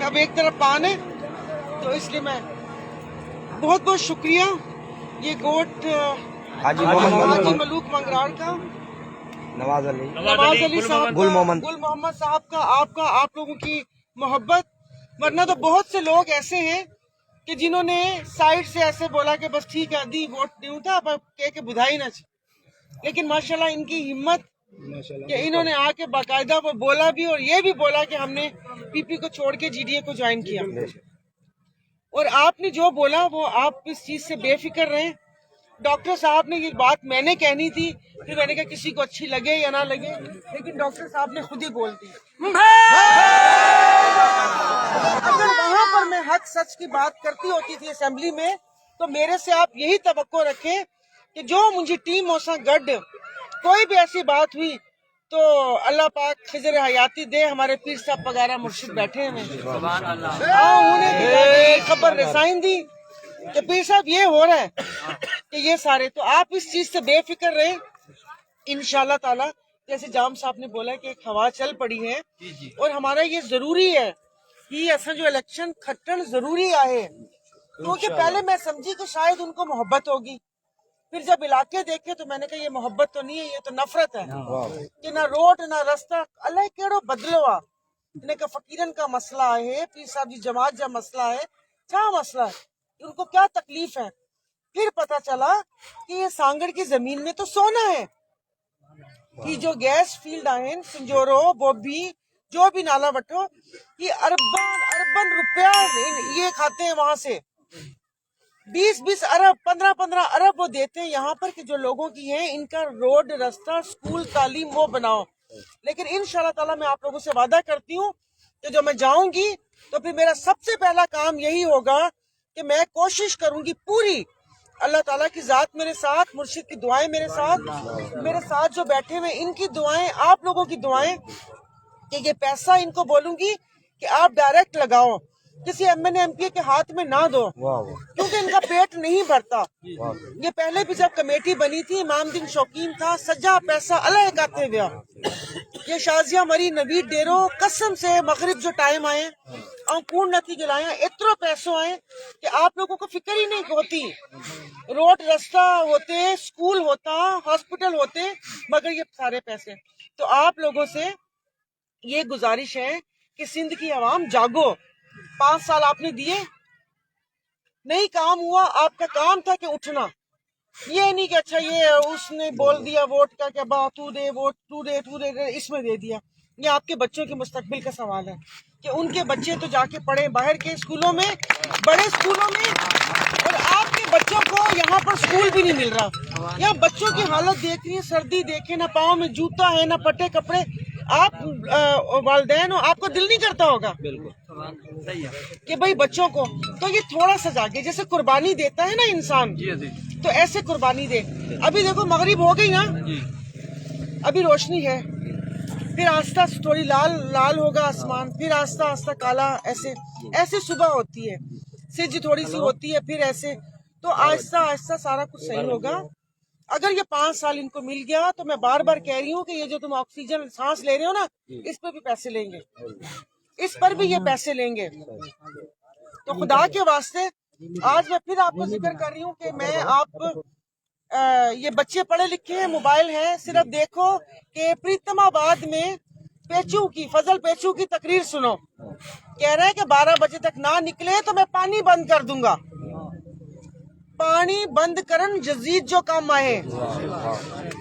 अब एक तरफ पान है तो इसलिए मैं बहुत बहुत शुक्रिया ये गोट हाजी मलूक मंगरार का, नवाज अली साहब, गुल मोहम्मद साहब का, आपका, आप लोगों की मोहब्बत। वरना तो बहुत से लोग ऐसे हैं कि जिन्होंने साइड से ऐसे बोला कि बस ठीक है दी वोट दूं था पर कह के बुधाई ना चाहिए, लेकिन माशाल्लाह इनकी हिम्मत कि इन्होंने आके बाकायदा वो बोला भी और ये भी बोला कि हमने पीपी को छोड़ के जीडीए को ज्वाइन किया। और आपने जो बोला वो आप इस चीज से बेफिक्र रहे। डॉक्टर साहब ने ये बात मैंने कहनी थी, फिर मैंने कहा किसी को अच्छी लगे या ना लगे, लेकिन डॉक्टर साहब ने खुद ही बोल दी। अगर वहां पर मैं हक सच की बात करती होती थी असेंबली में, तो मेरे से आप यही तवक्को रखें कि जो मुझे टीम मोसा गढ़ कोई भी ऐसी बात हुई तो अल्लाह पाक खिजर हयाती दे, हमारे पीर साहब पगारा मुर्शिद बैठे हैं, उन्हें खबर रसाइन दी कि पीर साहब ये हो रहा है कि ये सारे, तो आप इस चीज से बेफिक्र रहे इंशाल्लाह ताला। जैसे जाम साहब ने बोला कि एक हवा चल पड़ी है और हमारा ये जरूरी है कि असा जो इलेक्शन खट्टन जरूरी आए, क्योंकि पहले मैं समझी कि शायद उनको मोहब्बत होगी, फिर जब इलाके देखे तो मैंने कहा ये मोहब्बत तो नहीं है, ये तो नफरत है कि ना रोड ना रास्ता अल्लाह केड़ो बदलो आ। इन्हें का फकीरन का मसला है, पीर साहब जी जमात जा मसला है, क्या मसला है, उनको क्या तकलीफ है। फिर पता चला कि ये सांगड़ की जमीन में तो सोना है कि जो गैस फील्ड आए संजोरो बोबी जो भी नाला बटो, ये अरबन रुपया ये खाते हैं वहां से, 20-20 अरब 15-15 अरब वो देते हैं यहाँ पर कि जो लोगों की है इनका रोड रास्ता स्कूल तालीम वो बनाओ। लेकिन इंशाल्लाह ताला मैं आप लोगों से वादा करती हूँ कि जो मैं जाऊंगी तो फिर मेरा सबसे पहला काम यही होगा कि मैं कोशिश करूंगी पूरी, अल्लाह ताला की जात मेरे साथ, मुर्शिद की दुआएं मेरे साथ जो बैठे हुए इनकी दुआएं, आप लोगों की दुआएं, कि ये पैसा इनको बोलूंगी कि आप डायरेक्ट लगाओ, किसी एमएनए एमपी के हाथ में ना दो, क्योंकि इनका पेट नहीं भरता। ये पहले भी जब कमेटी बनी थी इमामदीन शौकीन था, सजा पैसा अलग काते हुआ, ये शाजिया मरी नवीद डेरो कसम से मगरिब जो टाइम आए और कूड़ नथी गिलाया, इतरो पैसों आए कि आप लोगों को फिक्र ही नहीं होती, रोड रास्ता होते, स्कूल होता, हॉस्पिटल होते, मगर ये सारे पैसे। तो आप लोगों से ये गुजारिश है कि सिंध की आवाम जागो। 5 साल आपने दिए, नहीं काम हुआ, आपका काम था कि उठना, ये नहीं कि अच्छा ये उसने बोल दिया वोट का क्या बात, तू दे वोट, तू दे इसमें दे दिया। ये आपके बच्चों के मुस्तकबिल का सवाल है कि उनके बच्चे तो जाके पढ़े बाहर के स्कूलों में, बड़े स्कूलों में, और आपके बच्चों को यहाँ पर स्कूल भी नहीं मिल रहा। यहाँ बच्चों की हालत देख रही है, सर्दी देखे, ना पाँव में जूता है ना पट्टे कपड़े। आप वालिदैन हो, आपको दिल नहीं करता होगा कि भाई बच्चों को, तो ये थोड़ा सा जाके जैसे कुर्बानी देता है ना इंसान, तो ऐसे कुर्बानी दे। अभी देखो मगरिब हो गई ना, अभी रोशनी है, फिर आस्ता थोड़ी लाल होगा आसमान, फिर आस्ता आस्ता काला, ऐसे सुबह होती है, सिज थोड़ी सी होती है, फिर ऐसे, तो आहिस्ता आहिस्ता सारा कुछ सही होगा। अगर ये 5 साल इनको मिल गया तो मैं बार बार कह रही हूँ कि ये जो तुम ऑक्सीजन सांस ले रहे हो ना, इस पर भी पैसे लेंगे, इस पर भी ये पैसे लेंगे। तो खुदा के वास्ते आज मैं फिर आपको जिक्र कर रही हूँ कि मैं ये बच्चे पढ़े लिखे हैं, मोबाइल है, सिर्फ देखो कि प्रीतमाबाद में फजल पेचू की तकरीर सुनो, कह रहे हैं कि 12 बजे तक ना निकले तो मैं पानी बंद कर दूंगा। पानी बंद करन यजीद जो कम आए,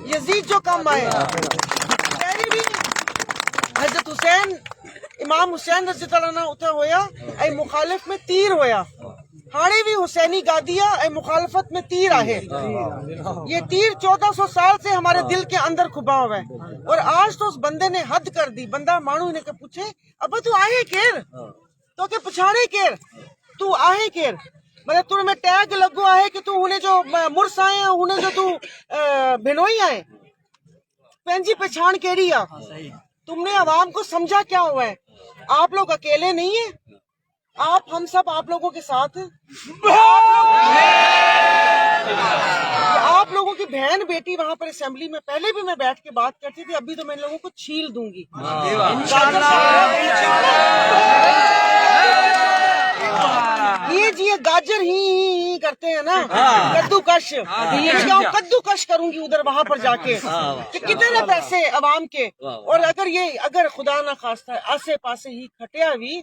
यजीद जो कम आए। पहले भी हजरत हुसैन, इमाम हुसैन रज़ियल्लाहु उठा होया ऐ मुखालिफ में तीर होया, हाणे भी हुसैनी गादिया ऐ मुखालफत में तीर आहे। ये तीर 1400 साल से हमारे दिल के अंदर खुबा हुआ है, और आज तो उस बंदे ने हद कर दी। बंदा मानू ने के पूछे अब तू आहे केर, तो के पछाणे केर, तू आहे केर, मतलब तुर में टैग लगो आहे कि तू उन्हें जो मुर्स आए, उन्हें जो तू भिनोई आए, पेंजी पहचान केड़ी आ। तुमने अवाम को समझा क्या हुआ है, आप लोग अकेले नहीं है, हम सब आप लोगों के साथ हैं। आप लोगों की बहन बेटी वहाँ पर असेंबली में पहले भी मैं बैठ के बात करती थी, अभी तो मैं इन लोगों को छील दूंगी। کرتے ہیں نا کدو کش, کدو کش کروں گی ادھر وہاں پر جا کے کہ کتنے پیسے عوام کے. اور اگر خدا نہ خواستہ آسے پاسے ہی کھٹیا بھی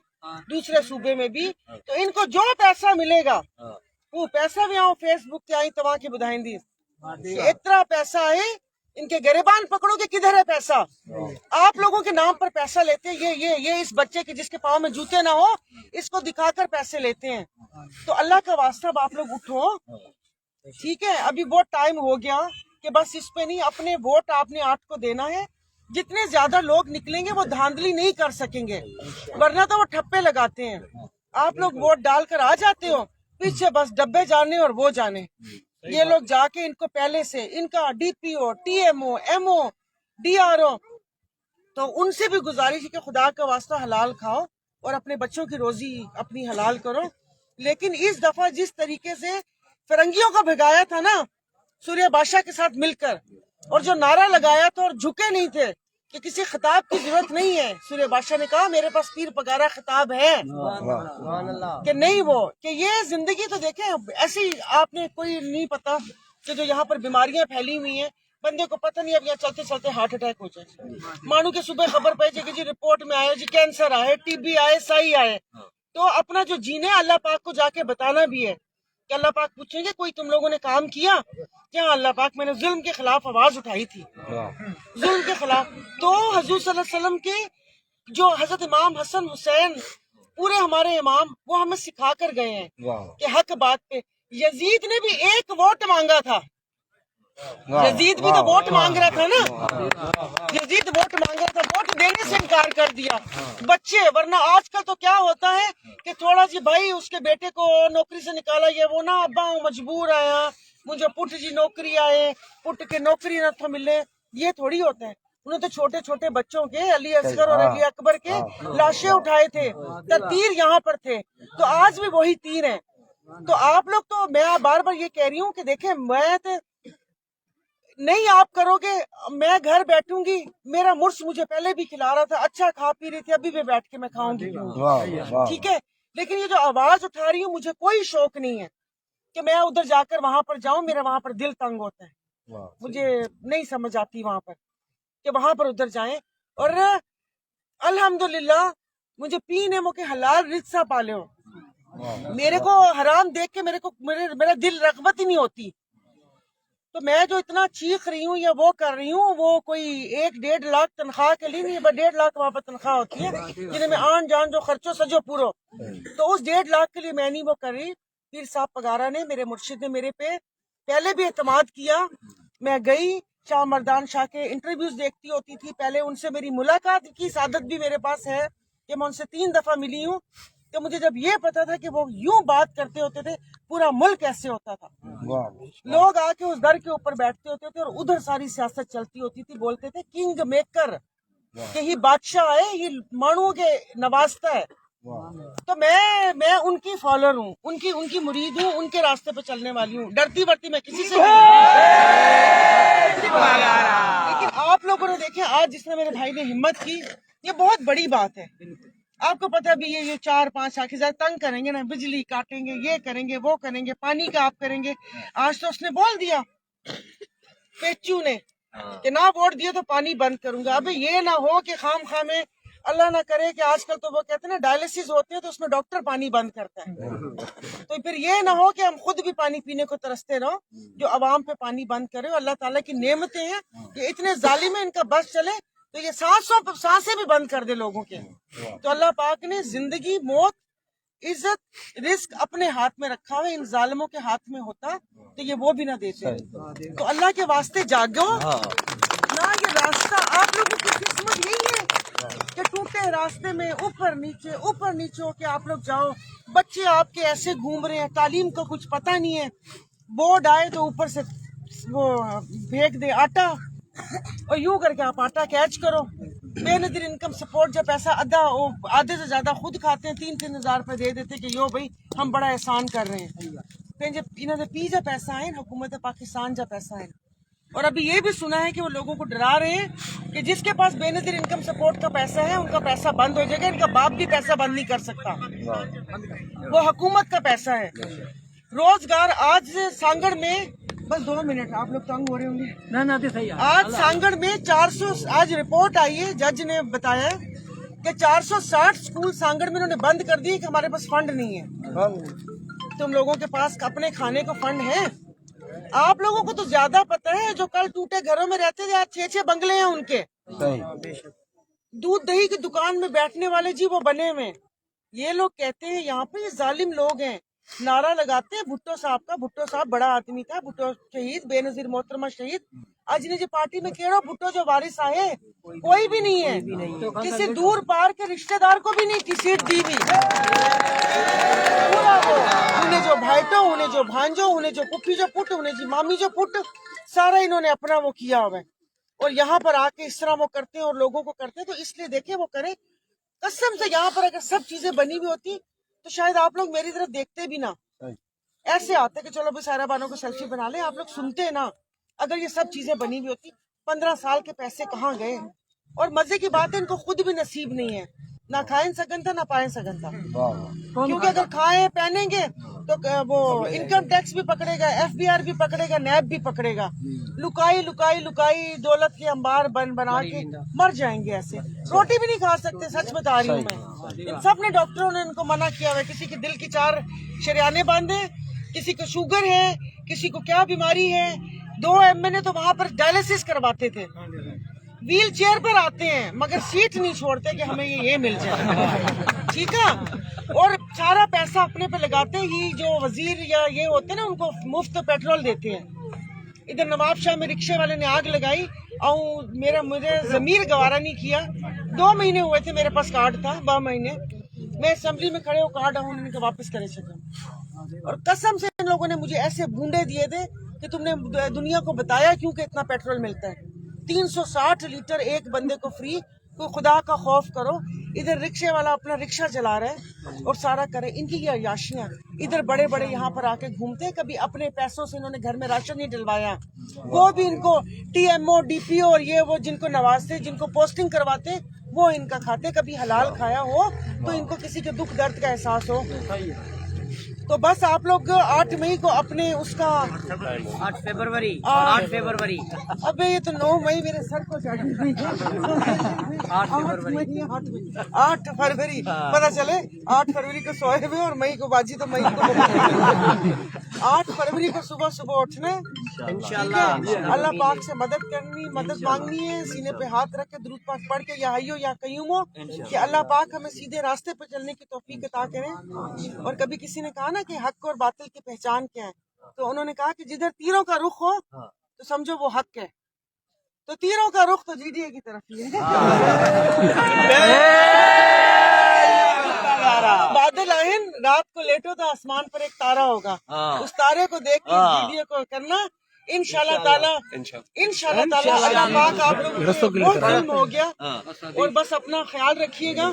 دوسرے صوبے میں بھی, تو ان کو جو پیسہ ملے گا وہ پیسہ بھی آؤ فیس بک تے آئی توا کے بدھائیں دی اتنا پیسہ ہے. ان کے گریبان پکڑو کہ کدھر ہے پیسہ. آپ لوگوں کے نام پر پیسہ لیتے ہیں. یہ اس بچے کے جس کے پاؤں میں جوتے نہ ہو اس کو دکھا کر پیسے لیتے ہیں. تو اللہ کا واسطہ آپ لوگ اٹھو, ٹھیک ہے. ابھی بہت ٹائم ہو گیا کہ بس اس پہ نہیں, اپنے ووٹ آپ نے 8 کو دینا ہے. جتنے زیادہ لوگ نکلیں گے وہ دھاندلی نہیں کر سکیں گے, ورنہ تو وہ ٹھپے لگاتے ہیں. آپ لوگ ووٹ ڈال کر آ جاتے ہو, پیچھے بس ڈبے جانے اور وہ جانے. یہ لوگ جا کے ان کو پہلے سے ان کا D P O, T M O, M O, D R O, تو ان سے بھی گزارش ہے کہ خدا کا واسطہ حلال کھاؤ اور اپنے بچوں کی روزی اپنی حلال کرو. لیکن اس دفعہ جس طریقے سے فرنگیوں کو بھگایا تھا نا سوریہ بادشاہ کے ساتھ مل کر, اور جو نعرہ لگایا تھا اور جھکے نہیں تھے کہ کسی خطاب کی ضرورت نہیں ہے, سوریہ بادشاہ نے کہا میرے پاس پیر پگارا خطاب ہے کہ نہیں, وہ کہ یہ زندگی تو دیکھیں ایسی. آپ نے کوئی نہیں پتا کہ جو یہاں پر بیماریاں پھیلی ہوئی ہیں, بندے کو پتہ نہیں اب یہاں چلتے چلتے ہارٹ اٹیک ہو جائے. مانو کے صبح خبر پہ کہ جی رپورٹ میں آئے جی کینسر آئے, ٹی بی آئے, سائی آئے. تو اپنا جو جینے اللہ پاک کو جا کے بتانا بھی ہے کہ اللہ پاک پوچھیں گے کوئی تم لوگوں نے کام کیا کیا؟ اللہ پاک میں نے ظلم کے خلاف آواز اٹھائی تھی, ظلم کے خلاف. تو حضور صلی اللہ علیہ وسلم کے جو حضرت امام حسن حسین پورے ہمارے امام, وہ ہمیں سکھا کر گئے ہیں کہ حق بات پہ. یزید نے بھی 1 ووٹ مانگا تھا, یزید بھی تو ووٹ مانگ رہا تھا نا, یزید ووٹ مانگ رہا تھا, ووٹ دینے سے انکار کر دیا بچے. ورنہ آج کل تو کیا ہوتا ہے کہ تھوڑا جی بھائی اس کے بیٹے کو نوکری سے نکالا, یہ وہ نا ابا ہوں مجبور آیا مجھے پٹ جی نوکری آئے, پٹ کے نوکری نہ تو ملے. یہ تھوڑی ہوتا ہے. انہوں نے تو چھوٹے چھوٹے بچوں کے علی اصغر اور علی اکبر کے لاشیں اٹھائے تھے, تیر یہاں پر تھے, تو آج بھی وہی تیر ہیں. تو آپ لوگ تو, میں بار بار یہ کہہ رہی ہوں کہ دیکھیں میں تو نہیں آپ کرو گے, میں گھر بیٹھوں گی, میرا مرس مجھے پہلے بھی کھلا رہا تھا, اچھا کھا پی رہی تھی, ابھی بھی بیٹھ کے میں کھاؤں گی, ٹھیک ہے. لیکن یہ جو آواز اٹھا رہی ہوں مجھے کوئی شوق نہیں ہے کہ میں ادھر جا کر وہاں پر جاؤں. میرا وہاں پر دل تنگ ہوتا ہے, مجھے نہیں سمجھ آتی وہاں پر کہ وہاں پر ادھر جائیں. اور الحمدللہ مجھے پینے مو کے حلال رزق پالے ہو, میرے کو حرام دیکھ کے میرا دل رغبت ہی نہیں ہوتی. تو میں جو اتنا چیخ رہی ہوں یا وہ کر رہی ہوں, وہ کوئی 1-1.5 لاکھ تنخواہ کے لیے نہیں, 1.5 لاکھ وہاں پر تنخواہ ہوتی ہے جنہیں میں آن جان جو خرچوں سجو پورو, تو اس 1.5 لاکھ کے لیے میں نہیں وہ کر رہی. پیر صاحب پگارا نے, میرے مرشد نے میرے پہ پہلے بھی اعتماد کیا. میں گئی شاہ مردان شاہ کے انٹرویوز دیکھتی ہوتی تھی, پہلے ان سے میری ملاقات کی سعادت بھی میرے پاس ہے کہ میں ان سے 3 دفعہ ملی ہوں. تو مجھے جب یہ پتا تھا کہ وہ یوں بات کرتے ہوتے تھے, پورا ملک ایسے ہوتا تھا, لوگ آ کے اس در کے اوپر بیٹھتے ہوتے تھے اور ادھر ساری سیاست چلتی ہوتی تھی, بولتے تھے کنگ میکر کہ یہ بادشاہ ہے, یہ مانو کے نوازتا ہے. تو میں ان کی فالوور ہوں, ان کی مرید ہوں, ان کے راستے پہ چلنے والی ہوں, ڈرتی ورتی میں کسی سے لیکن آپ لوگوں نے دیکھیں آج جس نے میرے بھائی نے ہمت کی, یہ بہت بڑی بات ہے. آپ کو پتہ بھی یہ 4-5 آخر تنگ کریں گے نا, بجلی کاٹیں گے, یہ کریں گے, وہ کریں گے, پانی کا آپ کریں گے. آج تو اس نے بول دیا پیچو نے کہ نہ ووٹ دیے تو پانی بند کروں گا. اب یہ نہ ہو کہ خام خواہ میں اللہ نہ کرے کہ آج کل تو وہ کہتے ہیں نا ڈائلسس ہوتے ہیں تو اس میں ڈاکٹر پانی بند کرتا ہے, تو پھر یہ نہ ہو کہ ہم خود بھی پانی پینے کو ترستے رہو, جو عوام پہ پانی بند کرے. اللہ تعالیٰ کی نعمتیں ہیں, یہ اتنے ظالم ہیں, ان کا بس چلے تو یہ سانسیں بھی بند کر دے لوگوں کے. تو اللہ پاک نے زندگی, موت, عزت, رزق اپنے ہاتھ میں رکھا ہوا, ان ظالموں کے ہاتھ میں ہوتا تو یہ وہ بھی نہ دیتے. تو اللہ کے واسطے جاگو نہ, یہ راستہ آپ لوگوں کی قسمت یہی ہے کہ ٹوٹے راستے میں اوپر نیچے ہو کے آپ لوگ جاؤ. بچے آپ کے ایسے گھوم رہے ہیں, تعلیم کا کچھ پتہ نہیں ہے, بورڈ آئے تو اوپر سے وہ پھینک دے آٹا, اور یوں کر کے آپ آٹا کیچ کرو. بے نظیر انکم سپورٹ جو پیسہ آدھے سے زیادہ خود کھاتے ہیں, 3-3 ہزار روپے دے دیتے کہ یو بھائی ہم بڑا احسان کر رہے ہیں. پھر جب انہوں نے پی جا پیسہ آئے, حکومت پاکستان جا پیسہ آئے, اور ابھی یہ بھی سنا ہے کہ وہ لوگوں کو ڈرا رہے ہیں کہ جس کے پاس بے نظیر انکم سپورٹ کا پیسہ ہے ان کا پیسہ بند ہو جائے گا, ان کا باپ بھی پیسہ بند نہیں کر سکتا, وہ حکومت کا پیسہ ہے. रोजगार आज सांगड़ में, बस 2 मिनट, आप लोग तंग हो रहे होंगे ना सही है। आज सांगड़ में 400, आज रिपोर्ट आई है, जज ने बताया कि 460 स्कूल सांगड़ में उन्होंने बंद कर दिए कि हमारे पास फंड नहीं है। तुम लोगों के पास अपने खाने को फंड है? आप लोगों को तो ज्यादा पता है, जो कल टूटे घरों में रहते थे आज 6-6 बंगले हैं उनके। दूध दही की दुकान में बैठने वाले जी वो बने हुए। ये लोग कहते हैं यहाँ पे ये जालिम लोग हैं, नारा लगाते हैं भुट्टो साहब का। भुट्टो साहब बड़ा आदमी था, भुट्टो शहीद, बेनजीर मोहतरमा शहीद। आज ने जो पार्टी में केड़ो भुट्टो जो वारिस आए, कोई भी नहीं है, किसी दूर पार के रिश्तेदार को भी नहीं की सीट दी हुई। पूरा वो उन्हें जो भाईटो, उन्हें जो भांजो, उन्हें जो पुप्पी जो पुट, उन्हें जी मामी जो पुट, सारा इन्होंने अपना वो किया हुआ है। और यहाँ पर आके इस तरह वो करते हैं और लोगों को करते हैं। तो इसलिए देखे वो करे, कसम से यहाँ पर अगर सब चीजें बनी हुई होती तो शायद आप लोग मेरी तरफ देखते भी ना, ऐसे आते कि चलो भाई सारा बानों को सेल्फी बना ले, आप लोग सुनते ना। अगर ये सब चीजें बनी हुई होती, 15 साल के पैसे कहाँ गए? और मजे की बात है, इनको खुद भी नसीब नहीं है, ना खाए सकन था ना पाए सकन था। क्योंकि अगर खाए पहनेंगे तो वो इनकम टैक्स भी पकड़ेगा, FBR भी पकड़ेगा, नैब भी पकड़ेगा। लुकाई लुकाई लुकाई दौलत के अंबार बना के मर जाएंगे ऐसे। रोटी भी नहीं खा सकते, सच बता रही हूँ मैं। इन सब ने डॉक्टरों ने इनको मना किया हुआ है। किसी के दिल की 4 शरियाने बांधे, किसी को शुगर है, किसी को क्या बीमारी है। 2 MNA तो वहां पर डायलिसिस करवाते थे, व्हील चेयर पर आते हैं मगर सीट नहीं छोड़ते कि हमें ये मिल जाए, ठीक है। और सारा पैसा अपने पे लगाते ही जो वजीर या ये होते हैं ना, उनको मुफ्त पेट्रोल देते हैं। इधर नवाब शाह में रिक्शे वाले ने आग लगाई और मुझे जमीर गवारा नहीं किया। 2 महीने हुए थे, मेरे पास कार्ड था, 2 महीने मैं असेंबली में खड़े हो कार्ड उन्होंने वापस करे सके। और कसम से इन लोगों ने मुझे ऐसे बूंदे दिए थे कि तुमने दुनिया को बताया क्यों कि इतना पेट्रोल मिलता है। 360 लीटर एक बंदे को फ्री। कोई खुदा का खौफ करो। इधर रिक्शे वाला अपना रिक्शा चला रहा है और सारा करे। इनकी ये अयाशियां, इधर बड़े बड़े यहाँ पर आके घूमते हैं। कभी अपने पैसों से इन्होंने घर में राशन नहीं डलवाया, वो भी इनको TMO DPO और ये वो जिनको नवाजते, जिनको पोस्टिंग करवाते, वो इनका खाते। कभी हलाल खाया हो तो इनको किसी के दुख दर्द का एहसास हो। तो बस आप लोग 8 मई को अपने उसका 8 फरवरी अबे ये तो 9 मई मेरे सर को चढ़ गई। 8 फरवरी पता चले 8 फरवरी को सोए हुए और मई को बाजी, तो मई को 8 फरवरी को सुबह सुबह उठना इंशाल्लाह, अल्लाह पाक से मदद करनी, मदद मांगनी है। सीने पे हाथ रख के दुरूद पाक पढ़ के या हय्यो या कय्यूमो कि अल्लाह पाक हमें सीधे रास्ते पर चलने की तौफीक अता करें। और कभी किसी ने कहा ना कि हक और बातिल की पहचान क्या है, तो उन्होंने कहा कि जिधर तीरों का रुख हो तो समझो वो हक है। तो तीरों का रुख तो GDA की तरफ ही है। बादल आहिन, रात को लेटो तो आसमान पर एक तारा होगा, उस तारे को देख के GDA को करना इंशाल्लाह ताला। अल्लाह पाक आप लोग बहुत जुल्म हो गया। और बस अपना ख्याल रखिएगा।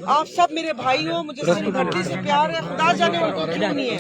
आप सब मेरे भाई हो, मुझे सिर्फ धरती से प्यार है, खुदा जाने उनको क्यों नहीं है।